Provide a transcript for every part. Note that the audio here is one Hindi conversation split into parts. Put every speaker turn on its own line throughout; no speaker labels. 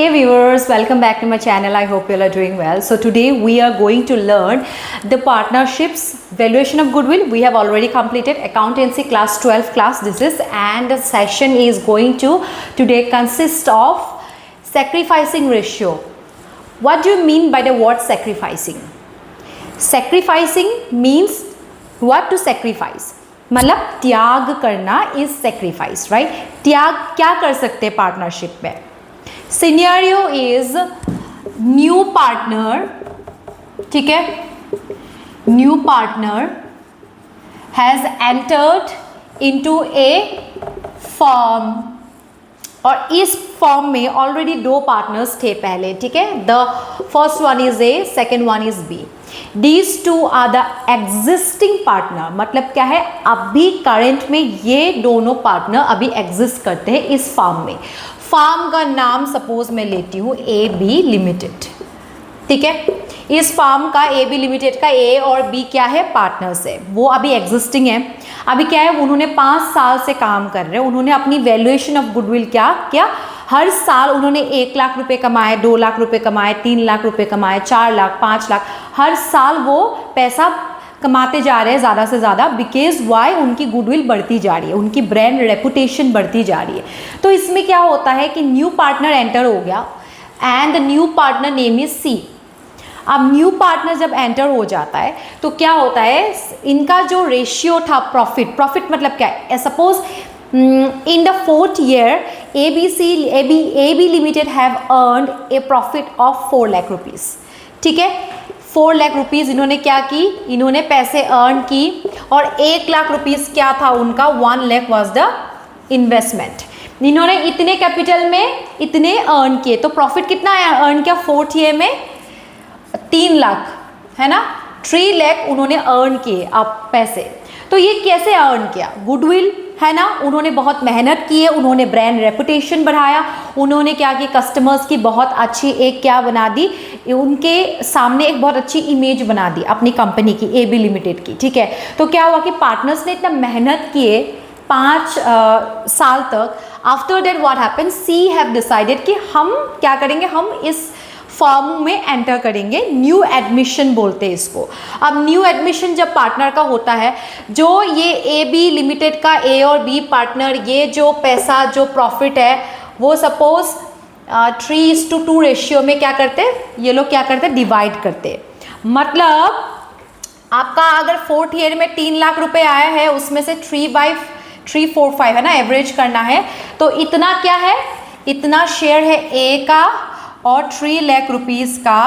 Hey viewers, welcome back to my channel. I hope you all are doing well. So today we are going to learn the partnerships valuation of goodwill. We have already completed accountancy class 12 class this is, and the session is going to today consist of sacrificing ratio. What do you mean by the word sacrificing? Sacrificing means what to sacrifice? मतलब त्याग करना is sacrifice, right? त्याग क्या कर सकते हैं पार्टनरशिप में? Scenario is new partner, ठीक है, new partner has entered into a firm और इस फॉर्म में ऑलरेडी दो पार्टनर्स थे पहले, ठीक है. The first one is A, second one is B. These two are the existing partner. मतलब क्या है, अभी करंट में ये दोनों पार्टनर अभी एग्जिस्ट करते हैं इस फॉर्म में. फार्म का नाम सपोज मैं लेती हूँ ए बी लिमिटेड, ठीक है. इस फार्म का ए बी लिमिटेड का ए और बी क्या है, पार्टनर्स है. वो अभी एग्जिस्टिंग है. अभी क्या है, उन्होंने 5 साल से काम कर रहे हैं. उन्होंने अपनी वैल्यूएशन ऑफ गुडविल क्या किया, हर साल उन्होंने 1 लाख रुपए कमाए, 2 लाख रुपए कमाए, 3 लाख रुपए कमाए, 4 लाख, 5 लाख, हर साल वो पैसा कमाते जा रहे हैं ज़्यादा से ज़्यादा. बिकॉज वाई, उनकी गुडविल बढ़ती जा रही है, उनकी ब्रांड रेपुटेशन बढ़ती जा रही है. तो इसमें क्या होता है कि न्यू पार्टनर एंटर हो गया and the new partner name is C. अब न्यू पार्टनर जब एंटर हो जाता है तो क्या होता है, इनका जो रेशियो था प्रॉफिट मतलब क्या है, suppose in the 4th year AB Limited have earned a profit of 4 lakh rupees, ठीक है. 4 लाख रुपीज़ इन्होंने क्या की, इन्होंने पैसे अर्न की और 1 लाख रुपीज़ क्या था उनका, 1 लाख वॉज द इन्वेस्टमेंट. इन्होंने इतने कैपिटल में इतने अर्न किए, तो प्रॉफिट कितना अर्न किया 4th ईयर में, 3 लाख है ना. 3 लाख उन्होंने अर्न किए अब पैसे. तो ये कैसे अर्न किया, गुडविल है ना. उन्होंने बहुत मेहनत की है, उन्होंने ब्रांड रेपुटेशन बढ़ाया, उन्होंने क्या किया, कस्टमर्स की बहुत अच्छी एक क्या बना दी, उनके सामने एक बहुत अच्छी इमेज बना दी अपनी कंपनी की, ए बी लिमिटेड की, ठीक है. तो क्या हुआ कि पार्टनर्स ने इतना मेहनत किए 5 साल तक. After that what happen, C have decided कि हम क्या करेंगे, हम इस फॉर्म में एंटर करेंगे. न्यू एडमिशन बोलते हैं इसको. अब न्यू एडमिशन जब पार्टनर का होता है, जो ये ए बी लिमिटेड का ए और बी पार्टनर, ये जो पैसा जो प्रॉफिट है वो सपोज 3:2 रेशियो में क्या करते हैं, ये लोग क्या करते हैं, डिवाइड करते हैं. मतलब आपका अगर 4th ईयर में 3 लाख रुपए आया है, उसमें से 3/345 है ना, एवरेज करना है. तो इतना क्या है, इतना शेयर है ए का और 3 लाख रुपीज़ का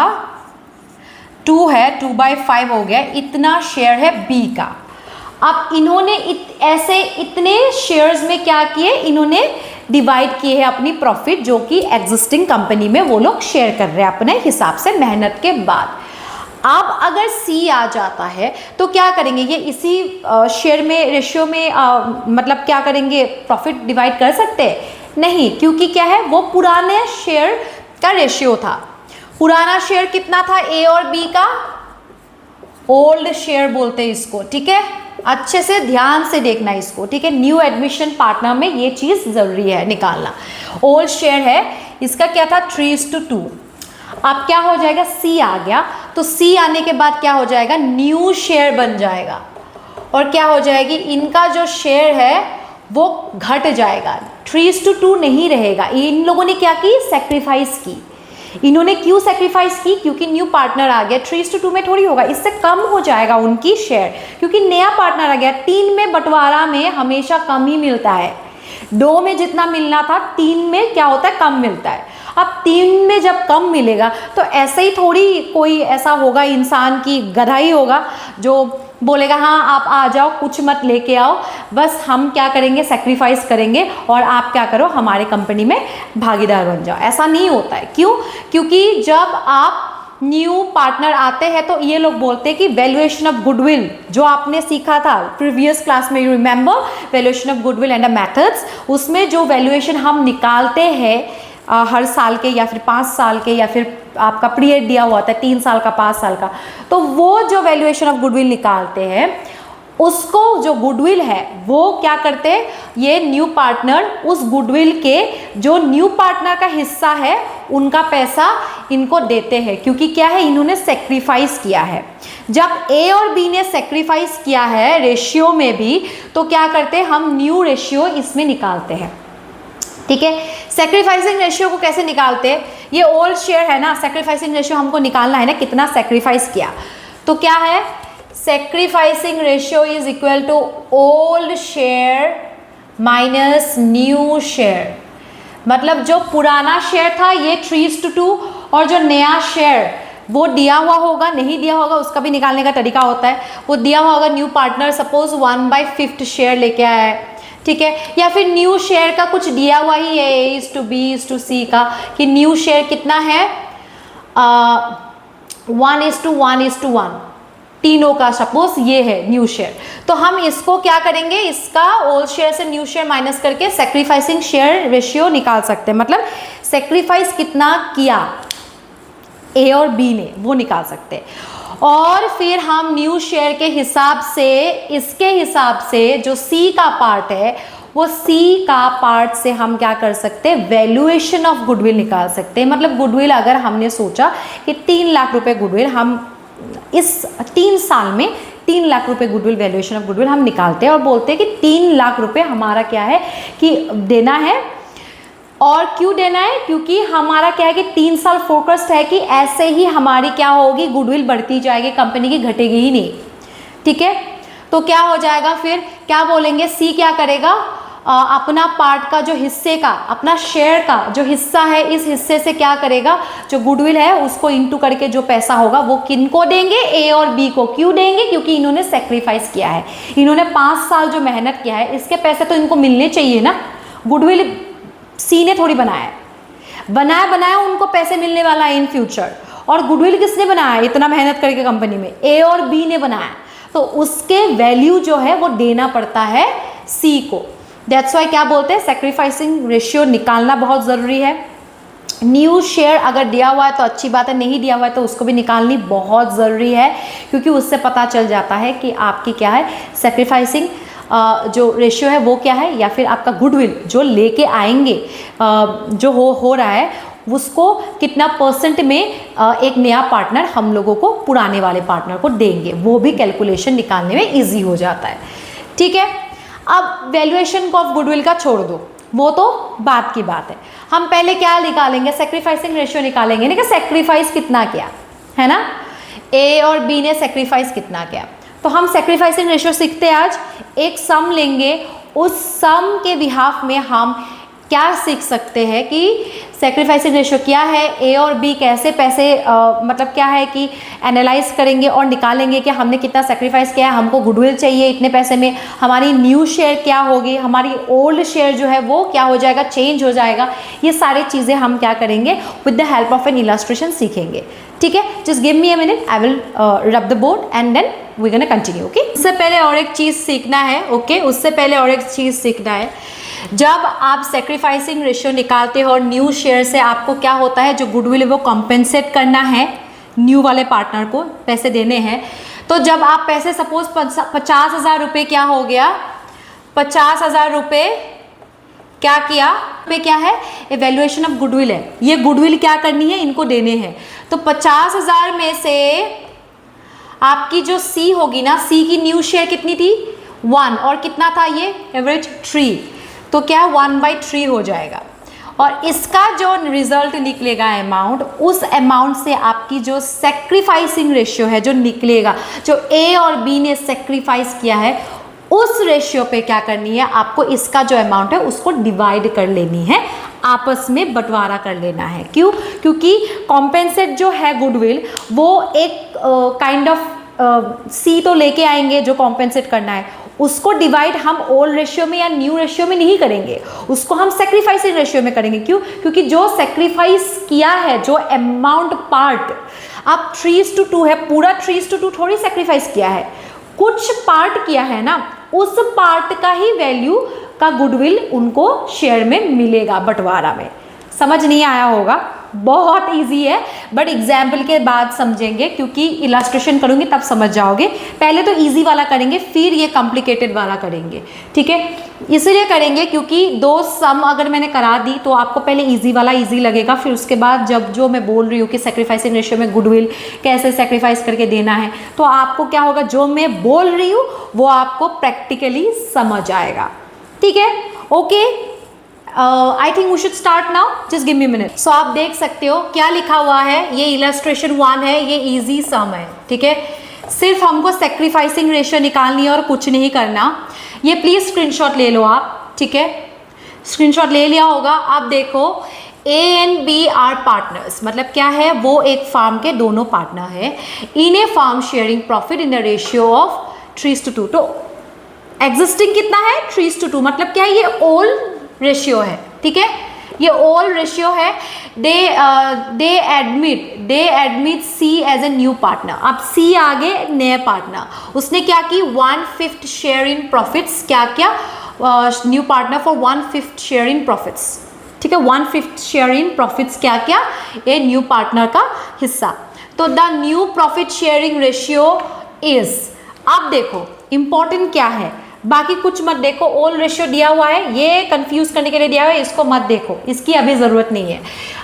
2 है, 2/5 हो गया. इतना शेयर है बी का. अब इन्होंने ऐसे इतने शेयर्स में क्या किए, इन्होंने डिवाइड किए हैं अपनी प्रॉफिट, जो कि एग्जिस्टिंग कंपनी में वो लोग शेयर कर रहे हैं अपने हिसाब से मेहनत के बाद. अब अगर सी आ जाता है तो क्या करेंगे, ये इसी शेयर में रेशियो में मतलब क्या करेंगे, प्रॉफिट डिवाइड कर सकते हैं नहीं, क्योंकि क्या है, वो पुराने शेयर का रेशियो था. पुराना शेयर कितना था ए और बी का, ओल्ड शेयर बोलते हैं इसको, ठीक है. अच्छे से ध्यान से देखना इसको, ठीक है. न्यू एडमिशन पार्टनर में ये चीज़ ज़रूरी है निकालना. ओल्ड शेयर है, इसका क्या था 3:2. अब क्या हो जाएगा, सी आ गया. तो सी आने के बाद क्या हो जाएगा, न्यू शेयर बन जाएगा और क्या हो जाएगी, इनका जो शेयर है वो घट जाएगा, 3:2 नहीं रहेगा. इन लोगों ने क्या की, सेक्रीफाइस की. इन्होंने क्यों सेक्रीफाइस की, क्योंकि न्यू पार्टनर आ गया. 3:2 में थोड़ी होगा, इससे कम हो जाएगा उनकी शेयर, क्योंकि नया पार्टनर आ गया. 3 में बंटवारा में हमेशा कम ही मिलता है. 2 में जितना मिलना था 3 में क्या होता है, कम मिलता है. अब 3 में जब कम मिलेगा तो ऐसे ही थोड़ी कोई ऐसा होगा इंसान की गधा ही होगा जो बोलेगा हाँ आप आ जाओ, कुछ मत लेके आओ, बस हम क्या करेंगे, सेक्रीफाइस करेंगे और आप क्या करो, हमारे कंपनी में भागीदार बन जाओ. ऐसा नहीं होता है. क्यों, क्योंकि जब आप न्यू पार्टनर आते हैं तो ये लोग बोलते हैं कि वैल्यूएशन ऑफ गुडविल, जो आपने सीखा था प्रीवियस क्लास में, you remember valuation of goodwill and the methods, उसमें जो वैल्यूएशन हम निकालते हैं हर साल के या फिर 5 साल के, या फिर आपका पीरियड दिया हुआ था 3 साल का, 5 साल का, तो वो जो वैल्यूएशन ऑफ गुडविल निकालते हैं उसको जो गुडविल है वो क्या करते हैं, ये न्यू पार्टनर उस गुडविल के जो न्यू पार्टनर का हिस्सा है उनका पैसा इनको देते हैं, क्योंकि क्या है, इन्होंने सेक्रीफाइस किया है। जब ए और बी ने सेक्रीफाइस किया है रेशियो में भी, तो क्या करते हैं, हम न्यू रेशियो इसमें निकालते हैं। ठीक है, सेक्रीफाइसिंग रेशियो को कैसे निकालते हैं, ये ओल्ड शेयर है ना, सेक्रीफाइसिंग रेशियो हमको निकालना है ना, कितना सेक्रीफाइस किया। तो क्या है, sacrificing ratio is equal to old share minus new share. मतलब जो पुराना शेयर था ये 3:2 और जो नया शेयर वो दिया हुआ होगा, नहीं दिया होगा उसका भी निकालने का तरीका होता है। वो दिया हुआ होगा, न्यू पार्टनर सपोज 1/5 शेयर लेके आया है, ठीक है, या फिर न्यू शेयर का कुछ दिया हुआ ही है A:B:C का, कि न्यू शेयर कितना है 1:1:1, तीनों का सपोज ये है न्यू शेयर। तो हम इसको क्या करेंगे, इसका ओल्ड शेयर से न्यू शेयर माइनस करके सेक्रीफाइसिंग शेयर रेशियो निकाल सकते हैं। मतलब सेक्रीफाइस कितना किया ए और बी ने वो निकाल सकते हैं। और फिर हम न्यू शेयर के हिसाब से, इसके हिसाब से जो सी का पार्ट है वो सी का पार्ट से हम क्या कर सकते हैं, वैल्यूएशन ऑफ गुडविल निकाल सकते हैं। मतलब गुडविल अगर हमने सोचा कि 3 लाख रुपए गुडविल, हम इस 3 साल में 3 लाख रुपए गुडविल, वैल्यूएशन ऑफ गुडविल हम निकालते हैं और बोलते हैं कि 3 लाख रुपए हमारा क्या है कि देना है। और क्यों देना है, क्योंकि हमारा क्या है कि 3 साल फोकस्ड है कि ऐसे ही हमारी क्या होगी, गुडविल बढ़ती जाएगी, कंपनी की घटेगी ही नहीं। ठीक है, तो क्या हो जाएगा, फिर क्या बोलेंगे, सी क्या करेगा, अपना पार्ट का जो हिस्से का, अपना शेयर का जो हिस्सा है, इस हिस्से से क्या करेगा, जो गुडविल है उसको इंटू करके जो पैसा होगा वो किनको देंगे, ए और बी को। क्यों देंगे, क्योंकि इन्होंने सेक्रीफाइस किया है, इन्होंने 5 साल जो मेहनत किया है, इसके पैसे तो इनको मिलने चाहिए ना। गुडविल सी ने थोड़ी बनाया, बनाया उनको पैसे मिलने वाला है इन फ्यूचर। और गुडविल किसने बनाया इतना मेहनत करके कंपनी में, ए और बी ने बनाया, तो उसके वैल्यू जो है वो देना पड़ता है सी को। दैट्स वाई क्या बोलते हैं, सेक्रीफाइसिंग रेशियो निकालना बहुत ज़रूरी है। न्यू शेयर अगर दिया हुआ है तो अच्छी बात है, नहीं दिया हुआ है तो उसको भी निकालनी बहुत ज़रूरी है, क्योंकि उससे पता चल जाता है कि आपकी क्या है सेक्रीफाइसिंग जो रेशियो है वो क्या है, या फिर आपका गुडविल जो लेके आएंगे जो हो रहा है उसको कितना % में एक नया पार्टनर हम लोगों को पुराने वाले पार्टनर को देंगे, वो भी कैलकुलेशन निकालने में ईजी हो जाता है। ठीक है, अब वैल्यूएशन ऑफ गुडविल का छोड़ दो, वो तो बात की बात है। हम पहले क्या निकालेंगे, सेक्रीफाइसिंग रेशियो निकालेंगे ना, कि सेक्रीफाइस कितना किया है ना, ए और बी ने सेक्रीफाइस कितना किया। तो हम सेक्रीफाइसिंग रेशियो सीखते हैं आज। एक सम लेंगे, उस सम के बिहाफ में हम क्या सीख सकते हैं कि सेक्रीफाइसिंग रेशियो क्या है, ए और बी कैसे पैसे मतलब क्या है कि एनालाइज करेंगे और निकालेंगे कि हमने कितना सेक्रीफाइस किया है, हमको गुडविल चाहिए इतने पैसे में, हमारी न्यू शेयर क्या होगी, हमारी ओल्ड शेयर जो है वो क्या हो जाएगा, चेंज हो जाएगा। ये सारी चीज़ें हम क्या करेंगे, with the help of an illustration सीखेंगे। ठीक है, just give me a minute, I will rub the board and then we gonna continue. Okay, उससे पहले और एक चीज़ सीखना है। ओके, उससे पहले और एक चीज़ सीखना है। जब आप सेक्रीफाइसिंग रेशियो निकालते हो और न्यू शेयर से आपको क्या होता है, जो गुडविल है वो कॉम्पेंसेट करना है, न्यू वाले पार्टनर को पैसे देने हैं। तो जब आप पैसे सपोज 50,000 रुपये क्या हो गया, 50,000 रुपये क्या किया पे क्या है, वैल्यूएशन ऑफ गुडविल है, ये गुडविल क्या करनी है, इनको देने हैं। तो 50,000 में से आपकी जो सी होगी ना, सी की न्यू शेयर कितनी थी 1, और कितना था ये एवरेज 3, तो क्या 1/3 हो जाएगा। और इसका जो रिजल्ट निकलेगा अमाउंट, उस अमाउंट से आपकी जो सेक्रीफाइसिंग रेशियो है जो निकलेगा, जो ए और बी ने सेक्रीफाइस किया है, उस रेशियो पे क्या करनी है आपको, इसका जो अमाउंट है उसको डिवाइड कर लेनी है, आपस में बंटवारा कर लेना है। क्यों, क्योंकि कॉम्पेंसेट जो है गुडविल वो एक काइंड ऑफ सी तो लेके आएंगे जो कॉम्पेंसेट करना है, उसको डिवाइड हम ओल्ड रेशियो में या न्यू रेशियो में नहीं करेंगे, उसको हम सेक्रीफाइसिंग रेशियो में करेंगे। क्यों, क्योंकि जो सेक्रीफाइस किया है, जो अमाउंट पार्ट, अब 3:2 है, पूरा 3:2 थोड़ी सेक्रीफाइस किया है, कुछ पार्ट किया है ना, उस पार्ट का ही वैल्यू का गुडविल उनको शेयर में मिलेगा बंटवारा में। समझ नहीं आया होगा, बहुत इजी है, बट एग्जाम्पल के बाद समझेंगे क्योंकि इलास्ट्रेशन करूंगी तब समझ जाओगे। पहले तो इजी वाला करेंगे, फिर ये कॉम्प्लिकेटेड वाला करेंगे, ठीक है। इसलिए करेंगे क्योंकि दो सम अगर मैंने करा दी तो आपको पहले इजी वाला इजी लगेगा, फिर उसके बाद जब जो मैं बोल रही हूँ कि सेक्रीफाइसिंग रेशियो में गुडविल कैसे सेक्रीफाइस करके देना है, तो आपको क्या होगा, जो मैं बोल रही हूँ वो आपको प्रैक्टिकली समझ आएगा, ठीक है। Okay, I think we should start now, just give me minute. So आप देख सकते हो क्या लिखा हुआ है, ये इलस्ट्रेशन 1 है, ये इजी सम है, ठीक है। सिर्फ हमको सेक्रीफाइसिंग रेशियो निकालनी है और कुछ नहीं करना। ये प्लीज स्क्रीनशॉट ले लो आप, ठीक है। स्क्रीनशॉट ले लिया होगा। आप देखो A and B are partners, मतलब क्या है, वो एक फार्म के दोनों पार्टनर है। In a firm sharing profit in the ratio of 3:2। तो एग्जिस्टिंग कितना है, 3:2, मतलब क्या है, ये ओल्ड रेशियो है, ठीक है, ये ओल्ड रेशियो है। They admit C as a new partner. अब सी आगे नए पार्टनर, उसने क्या की, 1/5 शेयर इन प्रॉफिट्स, क्या क्या, new partner for 1/5 share in profits, ठीक है, 1/5 शेयर इन प्रॉफिट्स, क्या क्या, ये न्यू पार्टनर का हिस्सा। तो the new profit sharing ratio is, अब देखो इंपॉर्टेंट क्या है, बाकी कुछ मत देखो, ओल्ड रेशियो दिया हुआ है, ये कंफ्यूज करने के लिए दिया हुआ है, इसको मत देखो, इसकी अभी जरूरत नहीं है।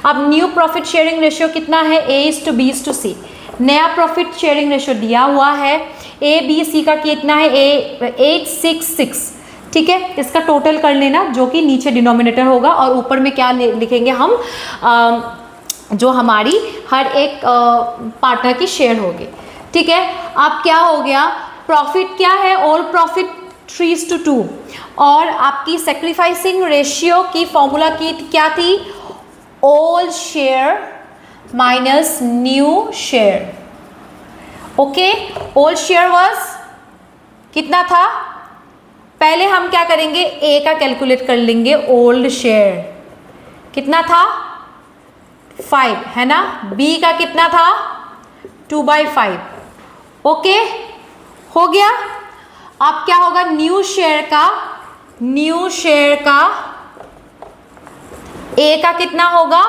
अब न्यू प्रॉफिट शेयरिंग रेशियो कितना है, A:B:C। नया प्रॉफिट शेयरिंग रेशियो दिया हुआ है, ABC का कितना है, 8:6:6, ठीक है। इसका टोटल कर लेना, जो कि नीचे डिनोमिनेटर होगा और ऊपर में क्या लिखेंगे हम, जो हमारी हर एक पार्टनर की शेयर होगी, ठीक है। अब क्या हो गया, प्रॉफिट क्या है, ऑल प्रॉफिट 3:2, और आपकी सेक्रीफाइसिंग रेशियो की फॉर्मूला की क्या थी, old share minus new share, okay. Old share was कितना था, पहले हम क्या करेंगे, ए का कैलकुलेट कर लेंगे, ओल्ड शेयर कितना था, 5 है ना, बी का कितना था, 2/5, ओके, हो गया। अब क्या होगा, न्यू शेयर का ए का कितना होगा,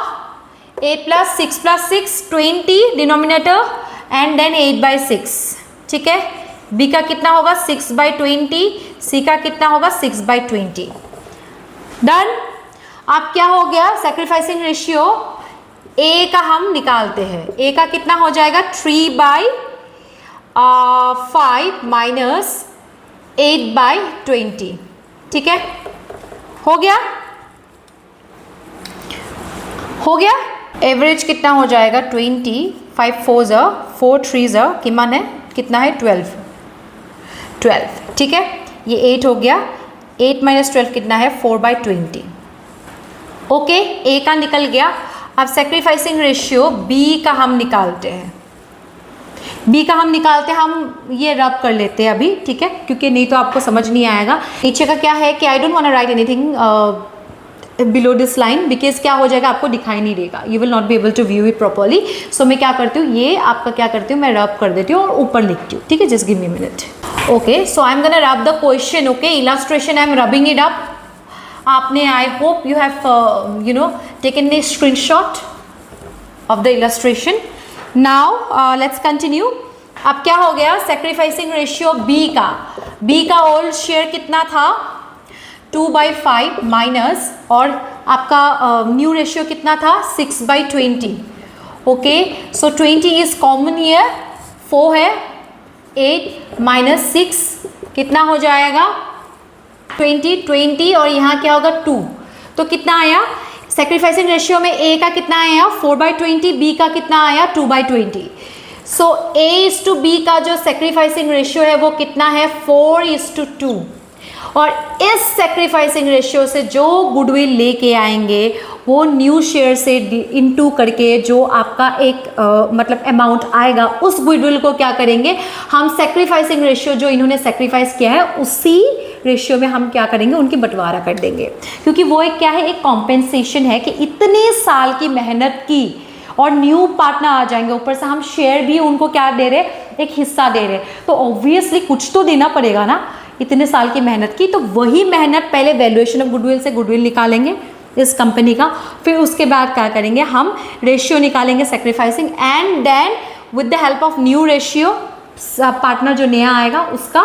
8 + 6 + 6 20 डिनोमिनेटर एंड देन 8/6, ठीक है। बी का कितना होगा, 6/20, सी का कितना होगा, 6/20, डन। अब क्या हो गया, सेक्रीफाइसिंग रेशियो ए का हम निकालते हैं, ए का कितना हो जाएगा, 3/5 माइनस 8/20, ठीक है, हो गया, हो गया। एवरेज कितना हो जाएगा, 20, 5 4 4 3 किमान है, कितना है, 12, ठीक है। ये 8 हो गया, 8 - 12 कितना है, 4/20, ओके। ए का निकल गया। अब सेक्रीफाइसिंग रेशियो बी का हम निकालते हैं, हम ये रब कर लेते हैं अभी, ठीक है, क्योंकि नहीं तो आपको समझ नहीं आएगा। नीचे का क्या है कि I don't want to write anything below this line, because क्या हो जाएगा, आपको दिखाई नहीं देगा, you will not be able to view it properly. So मैं क्या करती हूँ, ये आपका क्या करती हूँ, मैं रब कर देती हूँ और ऊपर लिखती हूँ, ठीक है, just give me minute, okay. So I am gonna rub the question, okay, illustration I am rubbing it up. आपने, I hope you have taken the screenshot of the illustration. Now let's continue. अब क्या हो गया, सेक्रीफाइसिंग रेशियो बी का ओल्ड शेयर कितना था, 2/5 माइनस, और आपका न्यू रेशियो कितना था, 6/20, okay. So 20 is common year, 4 है, 8 - 6 कितना हो जाएगा, 20 और यहाँ क्या होगा, 2, तो कितना आया, सेक्रीफाइसिंग रेशियो में ए का कितना आया, 4/20, बी का कितना आया, 2/20। सो A:B का जो सेक्रीफाइसिंग रेशियो है वो कितना है, 4:2, और इस सेक्रीफाइसिंग रेशियो से जो गुडविल लेके आएंगे वो न्यू शेयर से इनटू करके जो आपका एक मतलब अमाउंट आएगा, उस गुडविल को क्या करेंगे हम, सेक्रीफाइसिंग रेशियो जो इन्होंने सेक्रीफाइस किया है उसी रेशियो में हम क्या करेंगे, उनकी बंटवारा कर देंगे, क्योंकि वो एक क्या है, एक कॉम्पेंसेशन है कि इतने साल की मेहनत की और न्यू पार्टनर आ जाएंगे, ऊपर से हम शेयर भी उनको क्या दे रहे, एक हिस्सा दे रहे, तो ऑब्वियसली कुछ तो देना पड़ेगा ना, इतने साल की मेहनत की। तो वही मेहनत पहले वैल्यूएशन ऑफ गुडविल से गुडविल निकालेंगे, इस कंपनी का। फिर उसके बाद क्या करेंगे, हम रेशियो निकालेंगे sacrificing, and then with the help of new ratio partner जो नया आएगा उसका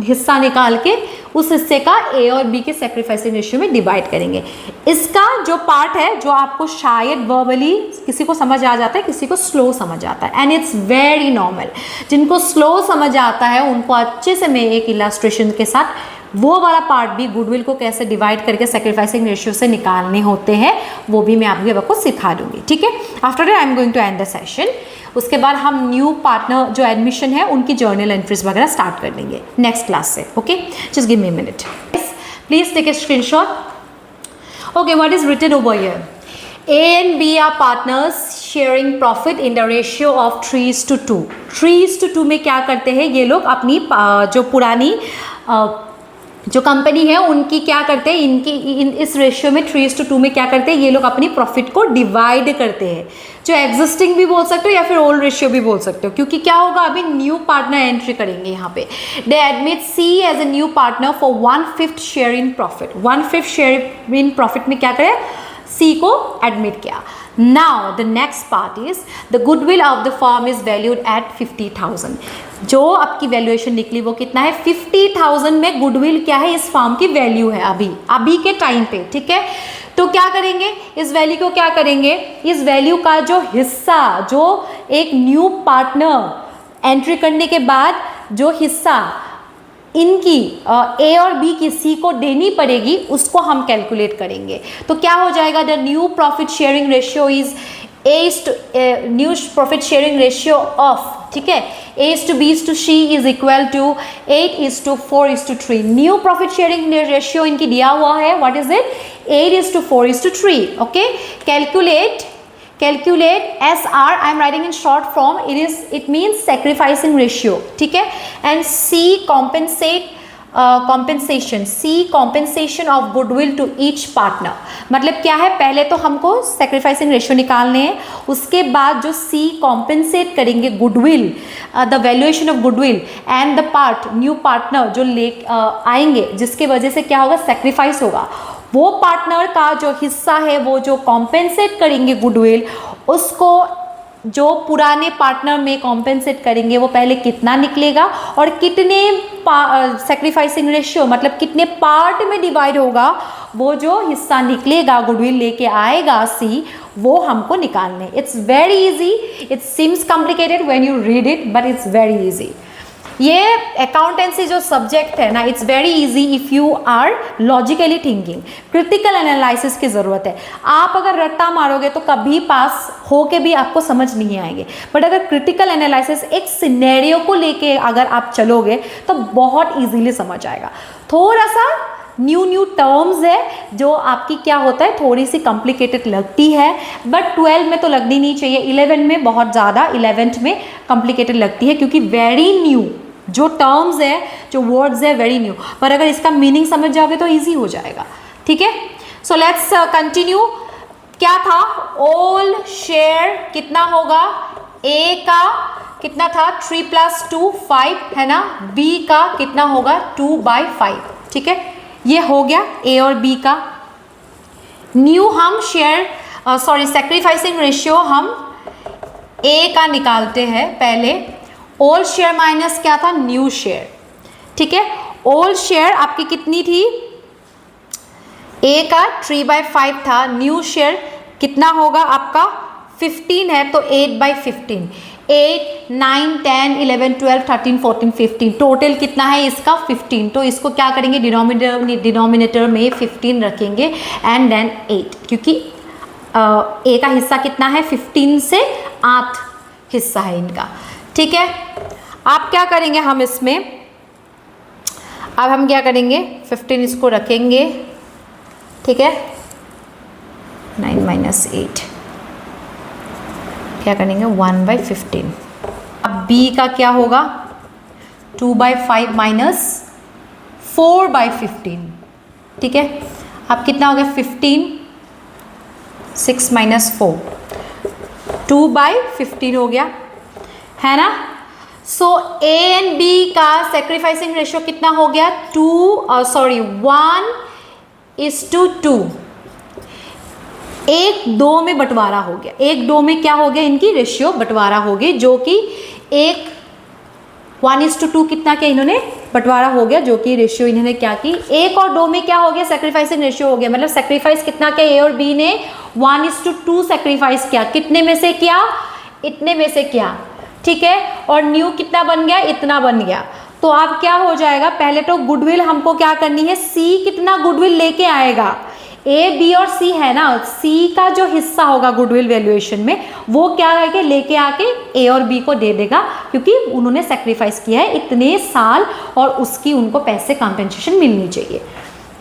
हिस्सा निकाल के उस हिस्से का ए और बी के सेक्रीफाइसिंग रेशियो में डिवाइड करेंगे। इसका जो पार्ट है जो आपको शायद वर्बली किसी को समझ आ जाता है, किसी को स्लो समझ आता है, एंड इट्स वेरी नॉर्मल। जिनको स्लो समझ आता है उनको अच्छे से मैं एक इलास्ट्रेशन के साथ वो वाला पार्ट भी, गुडविल को कैसे डिवाइड करके सेक्रीफाइसिंग रेशियो से निकालने होते हैं, वो भी मैं आपको सिखा दूंगी, ठीक है। After that I am going to end the session. उसके बाद हम न्यू पार्टनर जो एडमिशन है उनकी जर्नल एंट्रीज वगैरह स्टार्ट कर देंगे नेक्स्ट क्लास से, okay. Just give me a minute, please take a screenshot. Okay, what is written over here? A and B are partners sharing profit in the ratio of 3:2. 3:2 में क्या करते हैं ये लोग, अपनी जो पुरानी जो कंपनी है उनकी क्या करते हैं, इस रेशियो में 3:2 में क्या करते हैं ये लोग, अपनी प्रॉफिट को डिवाइड करते हैं। जो एग्जिस्टिंग भी बोल सकते हो या फिर ओल्ड रेशियो भी बोल सकते हो, क्योंकि क्या होगा, अभी न्यू पार्टनर एंट्री करेंगे यहाँ पे। They admit C as a new partner for 1/5 share in profit. 1/5 share in profit में क्या करें, सी को एडमिट किया। Now the next part is the goodwill of the firm is valued at 50,000। जो आपकी वैल्यूएशन निकली वो कितना है, 50,000 में गुडविल क्या है, इस फर्म की वैल्यू है अभी के टाइम पे, ठीक है। तो क्या करेंगे, इस वैल्यू को क्या करेंगे, इस वैल्यू का जो हिस्सा, जो एक न्यू पार्टनर एंट्री करने के बाद जो हिस्सा इनकी ए और बी की सी को देनी पड़ेगी, उसको हम कैलकुलेट करेंगे। तो क्या हो जाएगा, the new profit sharing ratio is new profit sharing ratio of, ठीक है, A/B/C is equal to 8:4:3। New profit sharing ratio इनकी दिया हुआ है, what is it, 8:4:3, okay. Calculate SR, I am writing in short form, it means sacrificing ratio, ठीक है। And C compensation of goodwill to each partner। मतलब क्या है, पहले तो हमको sacrificing ratio निकालने हैं, उसके बाद जो C compensate करेंगे goodwill, the valuation of goodwill and the new partner जो आएंगे, जिसके वजह से क्या होगा, sacrifice होगा। वो पार्टनर का जो हिस्सा है, वो जो कॉम्पेंसेट करेंगे गुडविल, उसको जो पुराने पार्टनर में कॉम्पेंसेट करेंगे वो पहले कितना निकलेगा और कितने सेक्रीफाइसिंग रेशियो मतलब कितने पार्ट में डिवाइड होगा, वो जो हिस्सा निकलेगा गुडविल लेके आएगा सी, वो हमको निकालने। It's very easy, it seems complicated when you read it but it's very easy. ये अकाउंटेंसी जो सब्जेक्ट है ना, it's very easy if you are logically thinking. Critical analysis की ज़रूरत है। आप अगर रट्टा मारोगे तो कभी पास हो के भी आपको समझ नहीं आएंगे, बट अगर क्रिटिकल एनालिसिस एक सिनेरियो को लेके अगर आप चलोगे तो बहुत इजीली समझ आएगा। थोड़ा सा न्यू टर्म्स है जो आपकी क्या होता है, थोड़ी सी कॉम्प्लिकेटेड लगती है, बट 12 में तो लगनी नहीं चाहिए, 11 में बहुत ज़्यादा, 11th में कॉम्प्लिकेटेड लगती है, क्योंकि वेरी न्यू जो टर्म्स है, जो वर्ड्स है, वेरी न्यू। पर अगर इसका मीनिंग समझ जाओगे तो ईजी हो जाएगा, ठीक है। So let's continue. क्या था, ऑल शेयर कितना होगा, ए का कितना था 3 + 2 5 है ना, बी का कितना होगा 2/5, ठीक है। ये हो गया ए और बी का। न्यू हम शेयर सेक्रीफाइसिंग रेशियो हम ए का निकालते हैं पहले। ओल्ड शेयर माइनस क्या था, न्यू शेयर, ठीक है। ओल्ड शेयर आपकी कितनी थी, ए का 3/5 था, न्यू शेयर कितना होगा आपका 15 है, तो 8/15। 8, 9, 10, 11, 12, 13, 14, 15, टोटल कितना है इसका 15। तो इसको क्या करेंगे, डिनोमिनेटर में 15 रखेंगे एंड देन 8, क्योंकि ए का हिस्सा कितना है 15 से 8 हिस्सा है इनका, ठीक है। आप क्या करेंगे, हम इसमें अब हम क्या करेंगे, 15 इसको रखेंगे, ठीक है। 9 - 8 क्या करेंगे 1/15। अब बी का क्या होगा 2/5 - 4/15, ठीक है। अब कितना हो गया 15, 6 - 4, 2/15 हो गया, है ना। सो ए एंड बी का सेक्रीफाइसिंग रेशियो कितना हो गया 1:2। 1:2 में बंटवारा हो गया, 1:2 में क्या हो गया, इनकी रेशियो बंटवारा हो गई, जो कि 1:2 कितना क्या इन्होंने बंटवारा हो गया, जो कि रेशियो इन्होंने क्या की, 1 और 2 में क्या हो गया, सेक्रीफाइसिंग रेशियो हो गया, मतलब सेक्रीफाइस कितना क्या ए और बी ने 1:2 सेक्रीफाइस किया, कितने में से किया, इतने में से किया, ठीक है। और न्यू कितना बन गया, इतना बन गया। तो अब क्या हो जाएगा, पहले तो गुडविल हमको क्या करनी है, सी कितना गुडविल लेके आएगा, ए बी और सी है ना, सी का जो हिस्सा होगा गुडविल वैल्यूएशन में वो क्या करके लेके आके ए और बी को दे देगा, क्योंकि उन्होंने सेक्रीफाइस किया है इतने साल और उसकी उनको पैसे कॉम्पेंसेशन मिलनी चाहिए,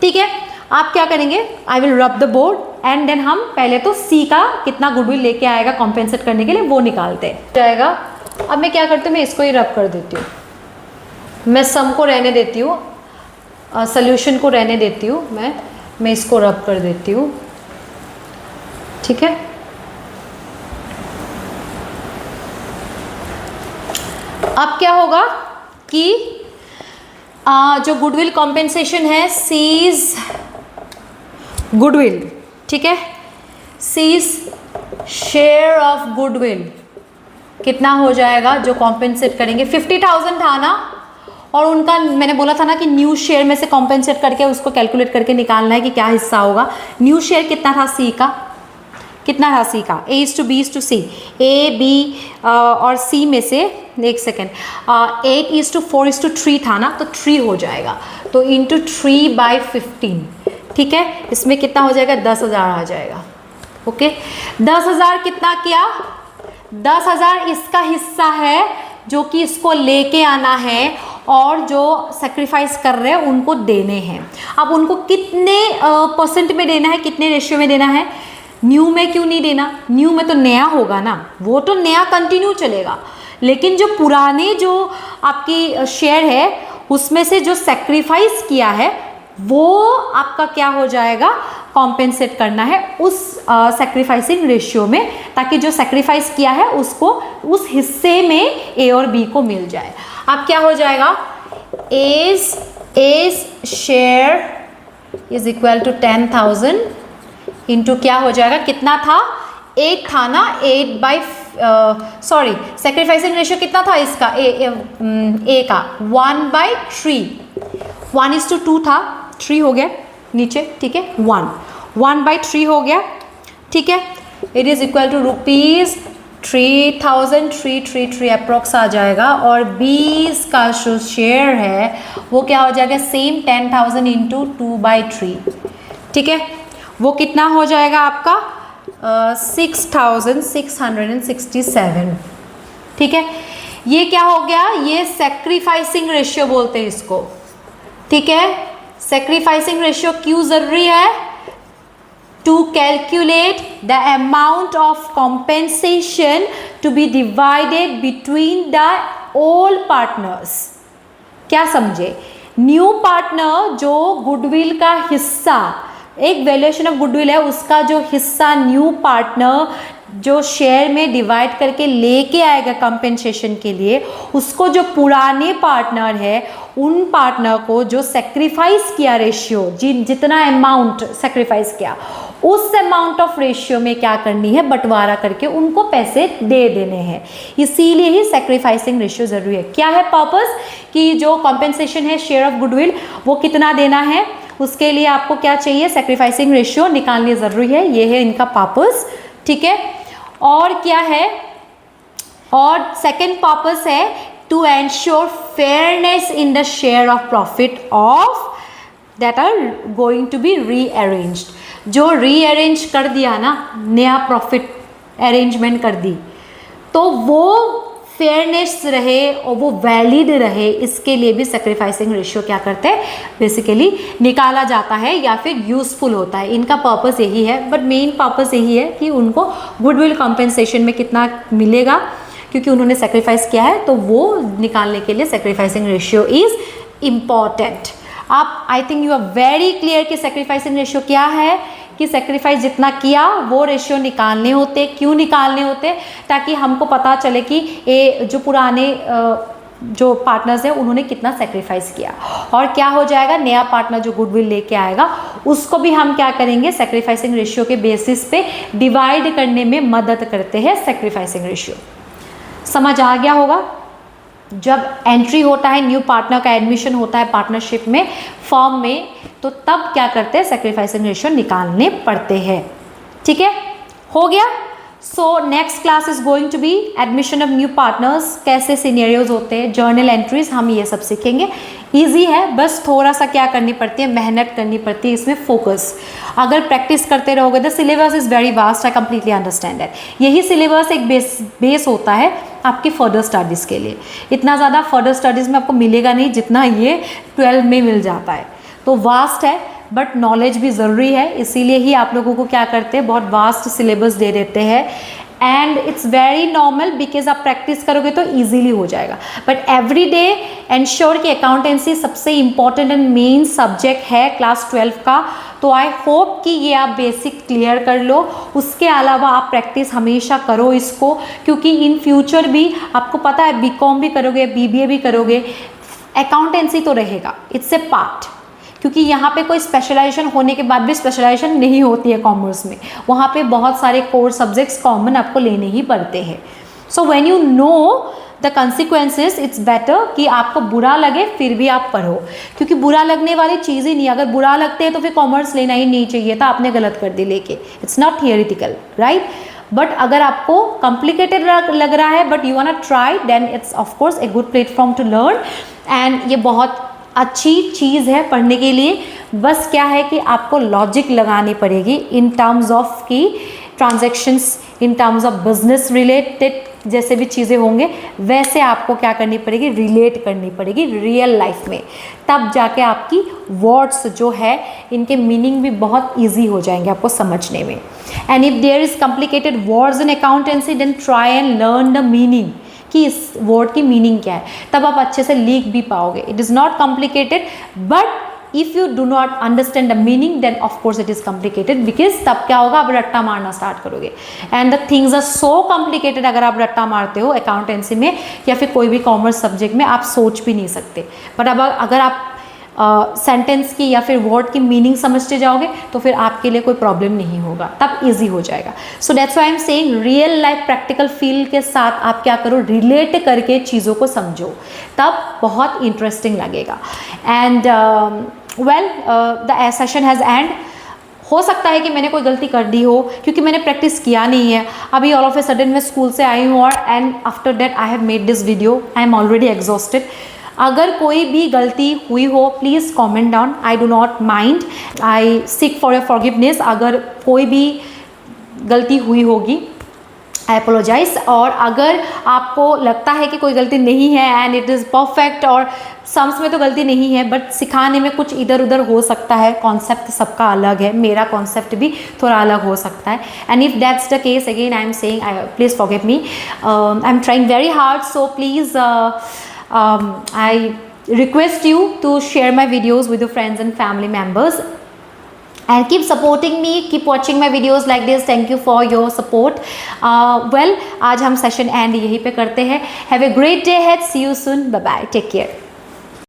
ठीक है। आप क्या करेंगे, I will rub the board and then हम पहले तो सी का कितना गुडविल लेके आएगा कॉम्पेंसेट करने के लिए वो निकालते हैं जाएगा। अब मैं क्या करती हूँ, मैं इसको ही रब कर देती हूँ, मैं सम को रहने देती हूँ, सोल्यूशन को रहने देती हूँ, मैं इसको रब कर देती हूँ, ठीक है। अब क्या होगा कि जो गुडविल कॉम्पेंसेशन है, सीज गुडविल, ठीक है, सीज शेयर ऑफ गुडविल कितना हो जाएगा जो कॉम्पेंसेट करेंगे, 50,000 था ना, और उनका मैंने बोला था ना कि न्यू शेयर में से कॉम्पेंसेट करके उसको कैलकुलेट करके निकालना है कि क्या हिस्सा होगा। न्यू शेयर कितना था सी का, कितना था सी का, A:B:C, ए बी और सी में से एक सेकेंड 8:4:3 था ना, तो 3 हो जाएगा, तो इंटू 3/15, ठीक है। इसमें कितना हो जाएगा, 10,000 आ जाएगा, ओके। 10,000 कितना किया, 10,000 इसका हिस्सा है जो कि इसको लेके आना है और जो सेक्रीफाइस कर रहे हैं उनको देने हैं। अब उनको कितने परसेंट में देना है, कितने रेशियो में देना है, न्यू में क्यों नहीं देना, न्यू में तो नया होगा ना, वो तो नया कंटिन्यू चलेगा, लेकिन जो पुराने जो आपकी शेयर है उसमें से जो सेक्रीफाइस किया है वो आपका क्या हो जाएगा, कॉम्पेंसेट करना है उस सेक्रीफाइसिंग रेशियो में, ताकि जो सेक्रीफाइस किया है उसको उस हिस्से में ए और बी को मिल जाए। अब क्या हो जाएगा, A's share is equal to 10,000 into क्या हो जाएगा, कितना था, 8 था ना, 8 सेक्रीफाइसिंग रेशियो कितना था इसका, ए का 1/3, 1:2 था, 3 हो गया नीचे, ठीक है, 1/3 हो गया, ठीक है। It is equal to ₹3,333 approx आ जाएगा, और 20 का जो शेयर है वो क्या हो जाएगा, सेम 10,000 इंटू 2/3, ठीक है, वो कितना हो जाएगा आपका 6,667, ठीक है। ये क्या हो गया, ये सेक्रीफाइसिंग रेशियो बोलते हैं इसको, ठीक है। सेक्रीफाइसिंग रेशियो क्यों जरूरी है, to calculate the amount of compensation to be divided between the all partners. क्या समझे, न्यू पार्टनर जो गुडविल का हिस्सा, एक वैल्यूएशन ऑफ गुडविल है, उसका जो हिस्सा न्यू पार्टनर जो शेयर में डिवाइड करके लेके आएगा कंपेंसेशन के लिए, उसको जो पुराने पार्टनर है उन पार्टनर को जो सेक्रीफाइस किया रेशियो, जितना अमाउंट सेक्रीफाइस किया उस अमाउंट ऑफ रेशियो में क्या करनी है, बंटवारा करके उनको पैसे दे देने हैं। इसीलिए ही सेक्रीफाइसिंग रेशियो जरूरी है। क्या है पर्पस, कि जो कॉम्पेंसेशन है शेयर ऑफ गुडविल वो कितना देना है, उसके लिए आपको क्या चाहिए, सेक्रीफाइसिंग रेशियो निकालनी जरूरी है, ये है इनका पर्पस, ठीक है। और क्या है, और सेकेंड पर्पस है to ensure fairness in the share of profit of that are going to be rearranged. जो रीअरेंज कर दिया ना, नया प्रॉफिट अरेंजमेंट कर दी, तो वो फेयरनेस रहे और वो वैलिड रहे, इसके लिए भी सेक्रीफाइसिंग रेशियो क्या करते हैं, बेसिकली निकाला जाता है या फिर यूजफुल होता है। इनका पर्पस यही है, बट मेन पर्पस यही है कि उनको गुडविल कॉम्पेंसेशन में कितना मिलेगा, क्योंकि उन्होंने सेक्रीफाइस किया है, तो वो निकालने के लिए सेक्रीफाइसिंग रेशियो इज इम्पॉर्टेंट। आप I think you are very clear कि सेक्रीफाइसिंग रेशियो क्या है, कि सेक्रीफाइस जितना किया वो रेशियो निकालने होते, क्यों निकालने होते, ताकि हमको पता चले कि ये जो पुराने जो पार्टनर्स हैं उन्होंने कितना सेक्रीफाइस किया, और क्या हो जाएगा, नया पार्टनर जो गुडविल लेके आएगा उसको भी हम क्या करेंगे, सेक्रीफाइसिंग रेशियो के बेसिस पे डिवाइड करने में मदद करते हैं सेक्रीफाइसिंग रेशियो। समझ आ गया होगा। जब एंट्री होता है, न्यू पार्टनर का एडमिशन होता है पार्टनरशिप में, फॉर्म में, तो तब क्या करते हैं, सेक्रीफाइसिंग रेशियो निकालने पड़ते हैं। ठीक है, हो गया। So next class is going to be admission of new partners, कैसे सिनेरियोज होते हैं, जर्नल एंट्रीज, हम ये सब सीखेंगे। ईजी है, बस थोड़ा सा क्या करनी पड़ती है, मेहनत करनी पड़ती है इसमें, फोकस। अगर प्रैक्टिस करते रहोगे, the syllabus is very vast, I completely understand that. यही सिलेबस एक बेस होता है आपकी फर्दर स्टडीज़ के लिए। इतना ज़्यादा फर्दर स्टडीज़ में आपको मिलेगा नहीं जितना ये 12 में मिल जाता है। तो वास्ट है, बट नॉलेज भी ज़रूरी है, इसीलिए ही आप लोगों को क्या करते हैं, बहुत वास्ट सिलेबस दे देते हैं। And it's very normal, because आप प्रैक्टिस करोगे तो ईजीली हो जाएगा। बट एवरी डे एंश्योर कि अकाउंटेंसी सबसे इंपॉर्टेंट एंड मेन सब्जेक्ट है क्लास 12 का। तो आई होप कि ये आप बेसिक क्लियर कर लो। उसके अलावा आप प्रैक्टिस हमेशा करो इसको, क्योंकि इन फ्यूचर भी आपको पता है, बीकॉम भी करोगे, बीबीए भी करोगे, अकाउंटेंसी तो रहेगा, इट्स ए पार्ट। क्योंकि यहाँ पे कोई स्पेशलाइजेशन होने के बाद भी स्पेशलाइजेशन नहीं होती है कॉमर्स में, वहाँ पे बहुत सारे कोर सब्जेक्ट्स कॉमन आपको लेने ही पड़ते हैं। So when you know the consequences, it's better कि आपको बुरा लगे फिर भी आप पढ़ो, क्योंकि बुरा लगने वाली चीज़ ही नहीं। अगर बुरा लगते हैं तो फिर कॉमर्स लेना ही नहीं चाहिए था, आपने गलत कर दी लेके। It's not theoretical, right. But अगर आपको कॉम्प्लिकेटेड लग रहा है but you want to try, then it's of course a good platform to learn. And ये बहुत अच्छी चीज़ है पढ़ने के लिए। बस क्या है कि आपको लॉजिक लगानी पड़ेगी इन टर्म्स ऑफ की transactions, in terms of business related जैसे भी चीज़ें होंगे वैसे आपको क्या करनी पड़ेगी, रिलेट करनी पड़ेगी रियल लाइफ में। तब जाके आपकी वर्ड्स जो है इनके मीनिंग भी बहुत ईजी हो जाएंगे आपको समझने में। And if there is complicated words in accountancy, then try and learn the meaning कि इस वर्ड की मीनिंग क्या है, तब आप अच्छे से लिख भी पाओगे। It is not complicated, but if you do not understand the meaning, then of course it is complicated, because तब क्या होगा, आप रट्टा मारना स्टार्ट करोगे। And the things are so complicated, अगर आप रट्टा मारते हो अकाउंटेंसी में या फिर कोई भी कॉमर्स सब्जेक्ट में, आप सोच भी नहीं सकते। बट अब अगर आप सेंटेंस की या फिर वर्ड की मीनिंग समझते जाओगे तो फिर आपके लिए कोई प्रॉब्लम नहीं होगा, तब इजी हो जाएगा। So that's why I am saying, real life practical feel के साथ आप क्या करो, रिलेट करके चीज़ों को समझो, तब बहुत इंटरेस्टिंग लगेगा। And well, the session has and. हो सकता है कि मैंने कोई गलती कर दी हो, क्योंकि मैंने प्रैक्टिस किया नहीं है। अभी ऑल ऑफ ए सडन मैं स्कूल से आई हूँ, और and after that I have made this video, I am already exhausted. अगर कोई भी गलती हुई हो, please comment down, I do not mind, I seek for your forgiveness. अगर कोई भी गलती हुई होगी, आई अपोलोजाइज। और अगर आपको लगता है कि कोई गलती नहीं है एंड इट इज़ परफेक्ट, और सम्स में तो गलती नहीं है बट सिखाने में कुछ इधर उधर हो सकता है, कॉन्सेप्ट सबका अलग है, मेरा कॉन्सेप्ट भी थोड़ा अलग हो सकता है। And if that's the case, again I am saying, please forgive me, I am trying very hard. So please I request you to share my videos with your friends and family members and keep supporting me, keep watching my videos like this. Thank you for your support. Well, आज हम सेशन एंड यहीं पे करते हैं। Have a great day ahead. See you soon. Bye bye. Take care.